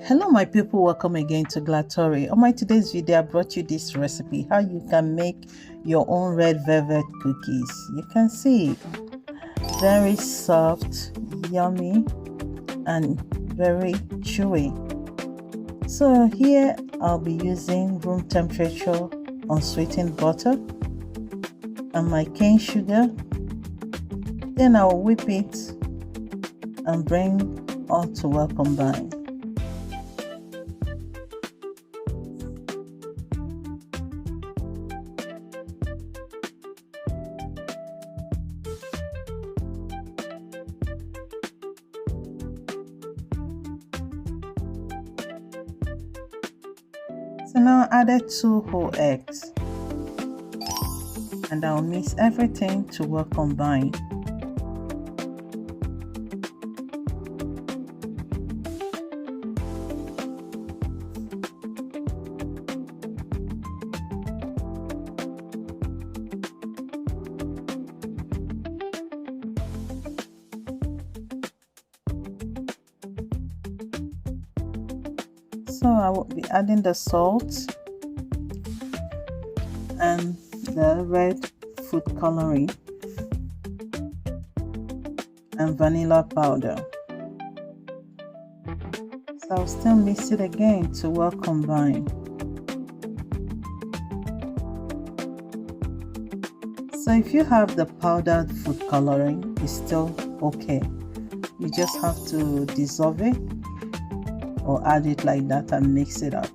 Hello my people, welcome again to Glatory. On my today's video I brought you this recipe how you can make your own red velvet cookies. You can see very soft, yummy and very chewy. So here I'll be using room temperature unsweetened butter and my cane sugar. Then I'll whip it and bring all to well combine. So now I added 2 whole eggs and I'll mix everything to well combine. So I will be adding the salt and the red food coloring and vanilla powder. So I'll still mix it again to well combine. So if you have the powdered food coloring, it's still okay. You just have to dissolve it or add it like that and mix it up.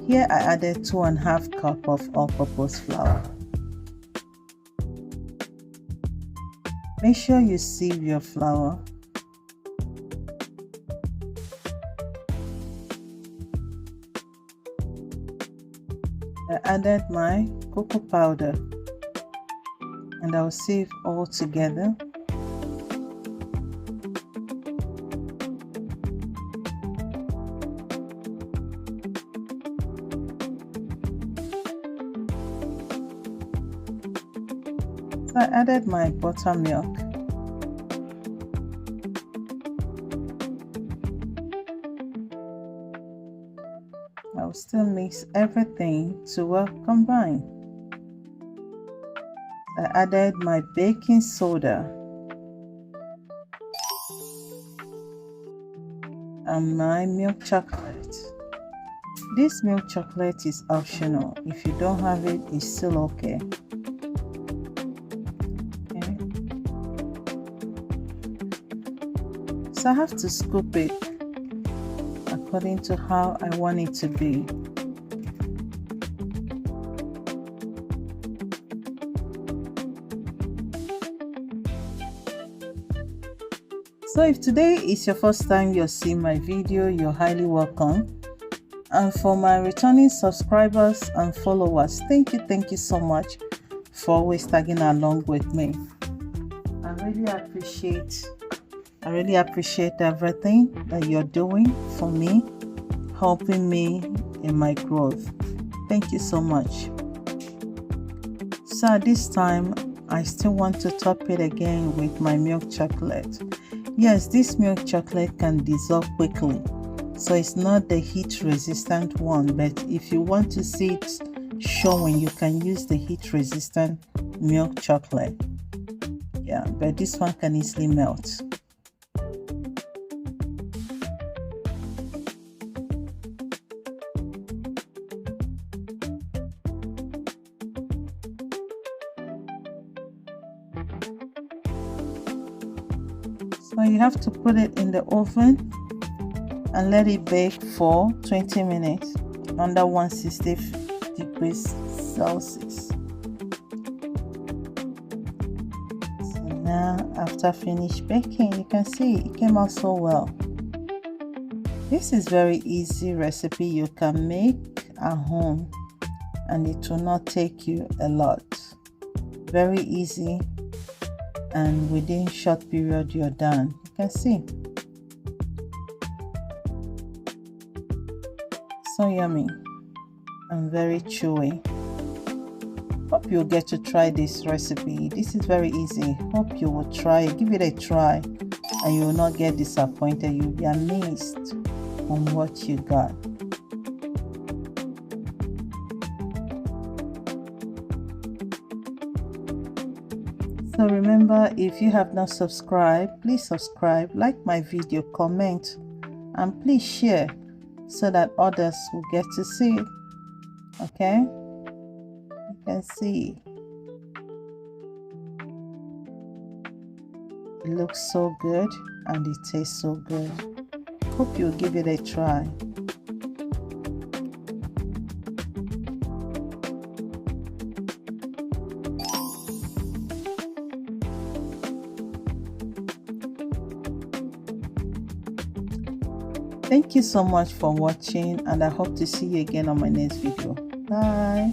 Here I added 2.5 cups of all-purpose flour. Make sure you sieve your flour. I added my cocoa powder and I'll sieve all together. So I added my buttermilk. I'll still mix everything to well combine. I added my baking soda and my milk chocolate. This milk chocolate is optional. If you don't have it, it's still okay. So I have to scoop it according to how I want it to be. So if today is your first time you're seeing my video, you're highly welcome. And for my returning subscribers and followers, thank you so much for always tagging along with me. I really appreciate everything that you're doing for me, helping me in my growth. Thank you so much. So at this time, I still want to top it again with my milk chocolate. Yes, this milk chocolate can dissolve quickly, so it's not the heat resistant one, but if you want to see it showing, you can use the heat resistant milk chocolate. Yeah, but this one can easily melt. So you have to put it in the oven and let it bake for 20 minutes under 160 degrees Celsius. So now after finished baking, you can see it came out so well. This is very easy recipe you can make at home and it will not take you a lot. Very easy, and within short period you're done. You can see, so yummy and very chewy. Hope you'll get to try this recipe. This is very easy. Hope you will try it. Give it a try and you will not get disappointed. You'll be amazed on what you got. So remember, if you have not subscribed, please subscribe, like my video, comment, and please share so that others will get to see it. Okay, you can see it looks so good and it tastes so good. Hope you'll give it a try. Thank you so much for watching, and I hope to see you again on my next video. Bye.